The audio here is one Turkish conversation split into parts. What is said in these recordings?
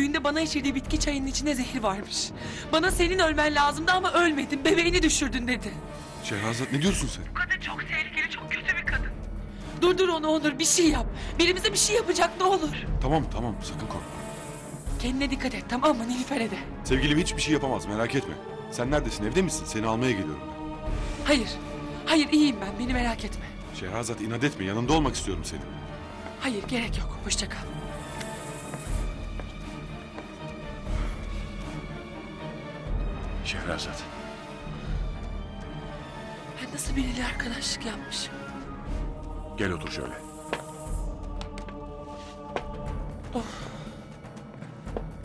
Düğünde bana içirdiği bitki çayının içinde zehir varmış. Bana senin ölmen lazımdı ama ölmedin. Bebeğini düşürdün dedi. Şehrazat ne diyorsun sen? Bu kadın çok tehlikeli, çok kötü bir kadın. Durdur onu Onur, bir şey yap. Birimize bir şey yapacak, ne olur. Tamam sakın korkma. Kendine dikkat et, tamam mı? Nilüfer'e de. Sevgilim hiçbir şey yapamaz, merak etme. Sen neredesin, evde misin? Seni almaya geliyorum ben. Hayır iyiyim ben, beni merak etme. Şehrazat inat etme, yanında olmak istiyorum senin. Hayır, gerek yok, hoşça kal. Şehrazat. Ben nasıl biriyle arkadaşlık yapmışım? Gel otur şöyle.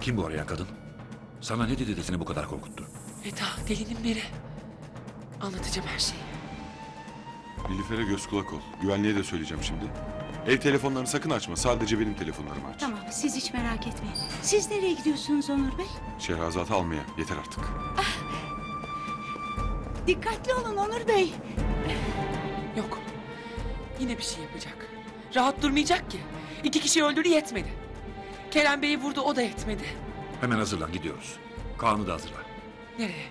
Kim bu arayan kadın? Sana ne dedi de seni bu kadar korkuttu? Eda, delinin biri. Anlatacağım her şeyi. Nilüfer'e göz kulak ol. Güvenliğe de söyleyeceğim şimdi. Ev telefonlarını sakın açma, sadece benim telefonlarımı aç. Tamam, siz hiç merak etmeyin. Siz nereye gidiyorsunuz Onur Bey? Şehrazat'ı almaya, yeter artık. Dikkatli olun Onur Bey. Yok, yine bir şey yapacak. Rahat durmayacak ki. 2 kişi öldürdü, yetmedi. Kerem Bey'i vurdu, o da yetmedi. Hemen hazırlan, gidiyoruz. Kaan'ı da hazırla. Nereye?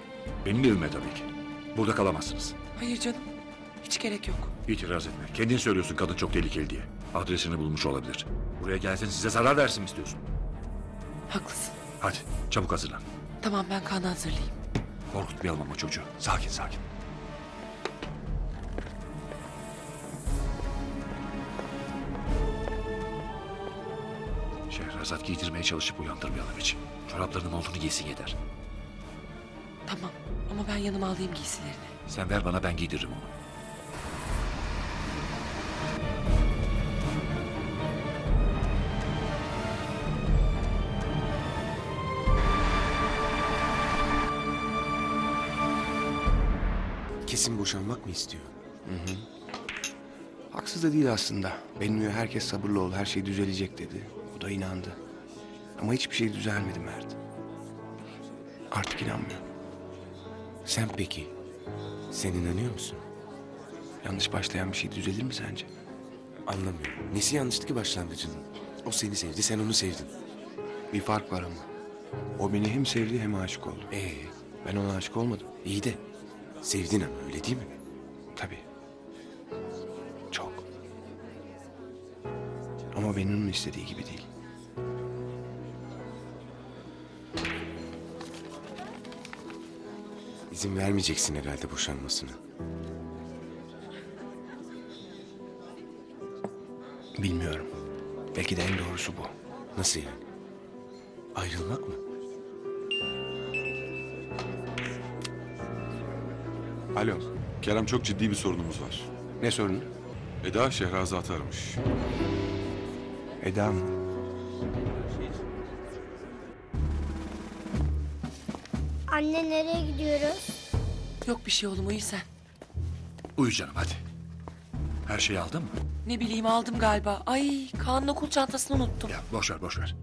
Benim evime tabii ki. Burada kalamazsınız. Hayır canım, hiç gerek yok. İtiraz etme. Kendin söylüyorsun kadın çok tehlikeli diye. Adresini bulmuş olabilir. Buraya gelsin size zarar versin mi istiyorsun? Haklısın. Hadi çabuk hazırlan. Tamam, ben Kaan'ı hazırlayayım. Korkutmayalım ama çocuğu. Sakin. Şehrazat giydirmeye çalışıp uyandırmayalım hiç. Çoraplarının montunu giysin yeter. Tamam, ama ben yanıma alayım giysilerini. Sen ver bana, ben giydiririm onu. Kesin boşanmak mı istiyor? Hı. Haksız da değil aslında. Benimle herkes sabırlı ol, her şey düzelecek dedi. O da inandı. Ama hiçbir şey düzelmedi Mert. Artık inanmıyor. Sen peki, sen inanıyor musun? Yanlış başlayan bir şey düzelir mi sence? Anlamıyorum. Nesi yanlıştı ki başlangıcının? O seni sevdi, sen onu sevdin. Bir fark var ama. O beni hem sevdi hem aşık oldu. Ben ona aşık olmadım. İyi de sevdin ama, öyle değil mi? Tabii. Çok. Ama benim onun istediği gibi değil. İzin vermeyeceksin herhalde boşanmasına. Bilmiyorum. Belki de en doğrusu bu. Nasıl yani? Ayrılmak mı? Alo, Kerem, çok ciddi bir sorunumuz var. Ne sorunu? Eda Şehrazat'ı aramış. Eda mı? Anne nereye gidiyoruz? Yok bir şey oğlum, uyu sen. Uyu canım hadi. Her şeyi aldın mı? Ne bileyim, aldım galiba. Ay, Kaan'ın okul çantasını unuttum. Ya boş ver.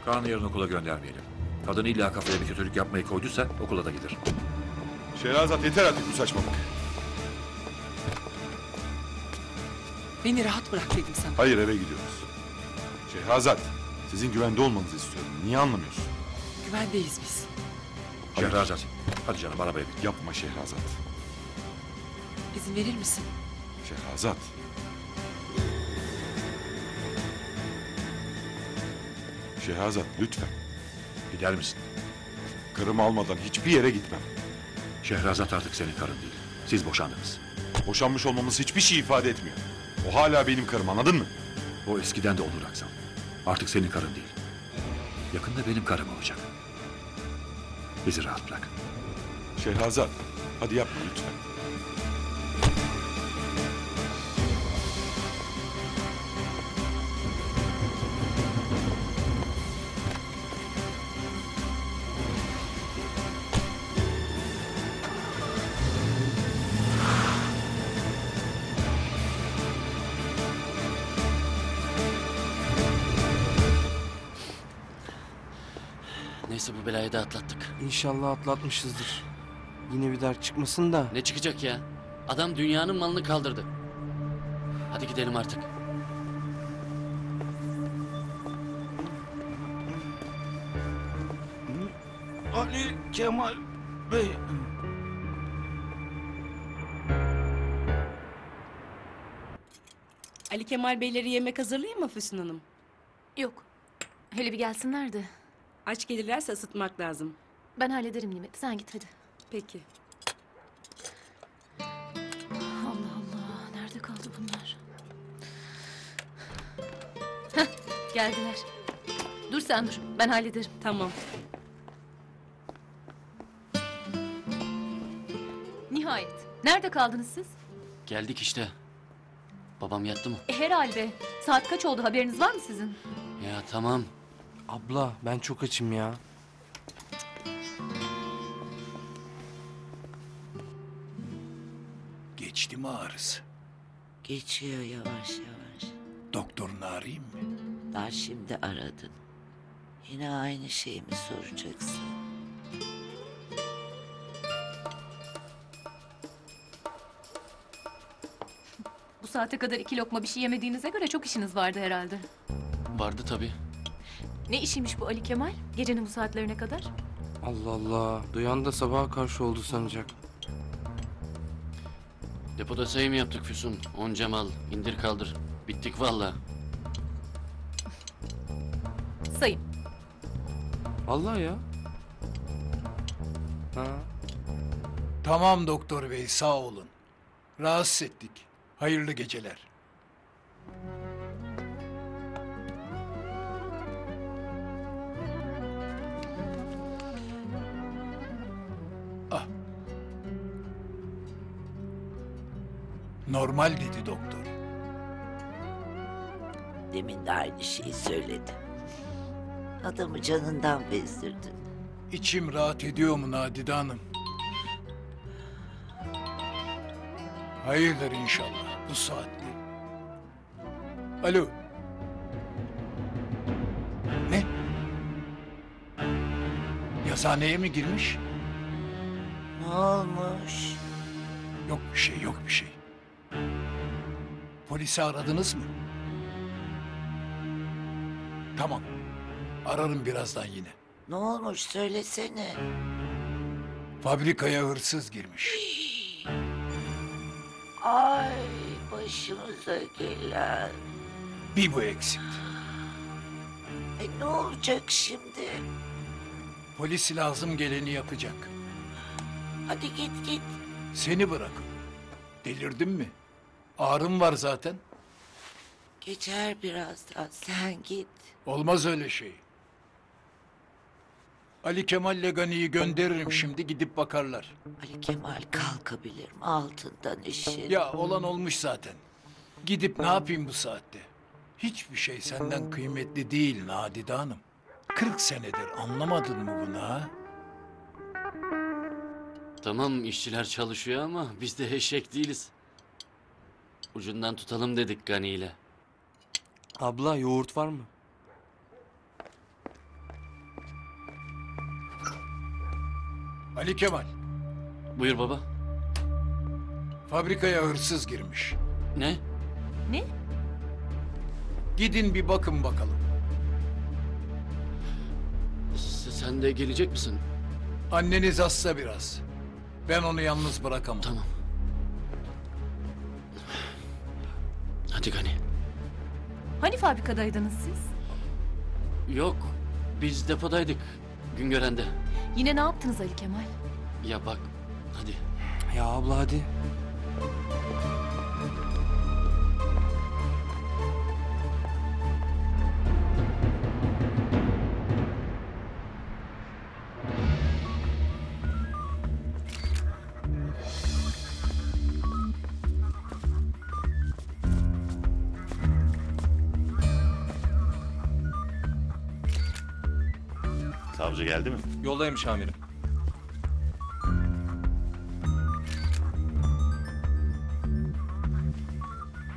Kaan'ı yarın okula göndermeyelim. Kadın illa kafaya bir kötülük yapmayı koyduysa okula da gider. Şehrazat yeter artık bu saçmalık. Beni rahat bırak dedim sana. Hayır, eve gidiyoruz. Şehrazat, sizin güvende olmanızı istiyorum. Niye anlamıyorsun? Güvendeyiz biz. Hayır. Şehrazat. Hadi canım arabaya bin. Yapma Şehrazat. İzin verir misin? Şehrazat. Şehrazat, lütfen. Gider misin? Karımı almadan hiçbir yere gitmem. Şehrazat artık senin karın değil. Siz boşandınız. Boşanmış olmamız hiçbir şey ifade etmiyor. O hala benim karım, anladın mı? O eskiden de olur Aksan. Artık senin karın değil. Yakında benim karım olacak. Bizi rahat bırak. Şehrazat, hadi yapma lütfen. Neyse bu belayı da atlattık. İnşallah atlatmışızdır. Yine bir dert çıkmasın da. Ne çıkacak ya? Adam dünyanın malını kaldırdı. Hadi gidelim artık. Ali Kemal Bey. Ali Kemal Beyleri yemek hazırlayayım mı Füsun Hanım? Yok. Hele bir gelsinler de. Aç gelirlerse ısıtmak lazım. Ben hallederim Nimet. Sen git hadi. Peki. Allah Allah. Nerede kaldı bunlar? Heh, geldiler. Dur sen dur. Ben hallederim. Tamam. Nihayet. Nerede kaldınız siz? Geldik işte. Babam yattı mı? Herhalde. Saat kaç oldu haberiniz var mı sizin? Ya tamam. Abla ben çok açım ya. Geçti mi ağrısı? Geçiyor yavaş yavaş. Doktorunu arayayım mı? Daha şimdi aradın. Yine aynı şeyi mi soracaksın? Bu saate kadar 2 lokma bir şey yemediğinize göre çok işiniz vardı herhalde. Vardı tabii. Ne işiymiş bu Ali Kemal? Gecenin bu saatlerine kadar? Allah Allah. Duyan da sabaha karşı oldu sanacak. Depoda sayım yaptık Füsun. Onca mal. İndir kaldır. Bittik valla. Sayın. Allah ya. Ha. Tamam doktor bey, sağ olun. Rahatsız ettik. Hayırlı geceler. Ah. Normal dedi doktor. Demin de aynı şeyi söyledim. Adamı canından bezdirdin. İçim rahat ediyor mu Nadide Hanım? Hayırdır inşallah bu saatte. Alo. Ne? Yazıhaneye mi girmiş? Ne olmuş? Yok bir şey, yok bir şey. Polisi aradınız mı? Tamam. Ararım birazdan yine. Ne olmuş söylesene. Fabrikaya hırsız girmiş. Ay başımıza gelen. Bir bu eksikti. Ne olacak şimdi? Polis lazım geleni yapacak. Hadi git git. Seni bırakın. Delirdin mi? Ağrım var zaten. Geçer birazdan sen git. Olmaz öyle şey. Ali Kemal'le Gani'yi gönderirim şimdi, gidip bakarlar. Ali Kemal kalkabilir mi altından işin? Ya olan olmuş zaten. Gidip ne yapayım bu saatte? Hiçbir şey senden kıymetli değil Nadide Hanım. 40 senedir anlamadın mı bunu ha? Tamam işçiler çalışıyor ama biz de eşek değiliz. Ucundan tutalım dedik Gani ile. Abla yoğurt var mı? Ali Kemal, Buyur baba. fabrikaya hırsız girmiş. Ne? Ne? Gidin bir bakın bakalım. Sen de gelecek misin? Anneniz hasta biraz. Ben onu yalnız bırakamam. Tamam. Hadi Gani. Hani fabrikadaydınız siz? Yok. Biz depodaydık. Güngören'de. Yine ne yaptınız Ali Kemal? Ya bak. Hadi. Ya abla hadi. Savcı geldi mi? Yoldaymış amirim.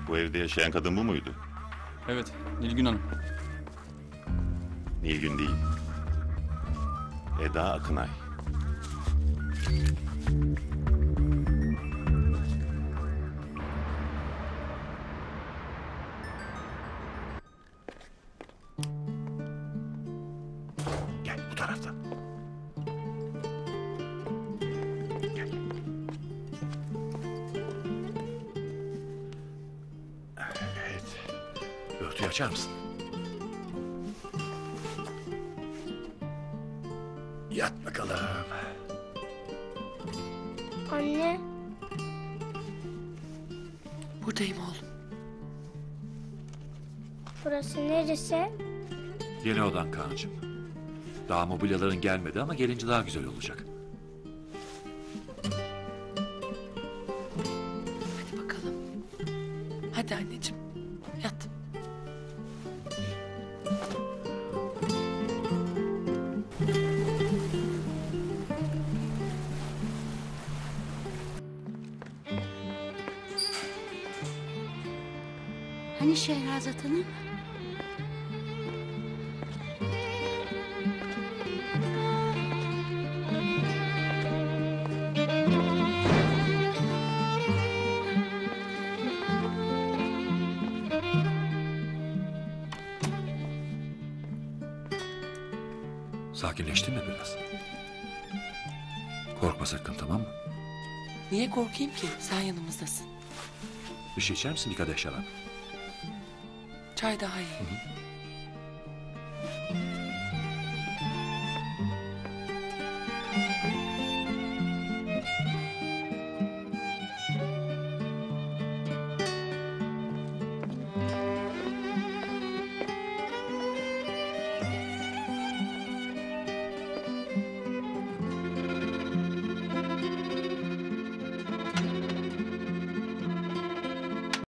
Bu evde yaşayan kadın bu muydu? Evet, Nilgün Hanım. Nilgün değil. Eda Akınay. taraftan. Gel. Evet. Örtüyü açar mısın? Yat bakalım. Anne, Buradayım oğlum. burası neresi? Yeni odan Kaan'cığım. Daha mobilyaların gelmedi ama gelince daha güzel olacak. Hadi bakalım. Hadi anneciğim. Yat. Hani Şehrazat Hanım? Sakinleştin mi biraz? Korkma sakın, tamam mı? Niye korkayım ki? Sen yanımızdasın. Bir şey içer misin, bir kadeh şarap? Çay daha iyi.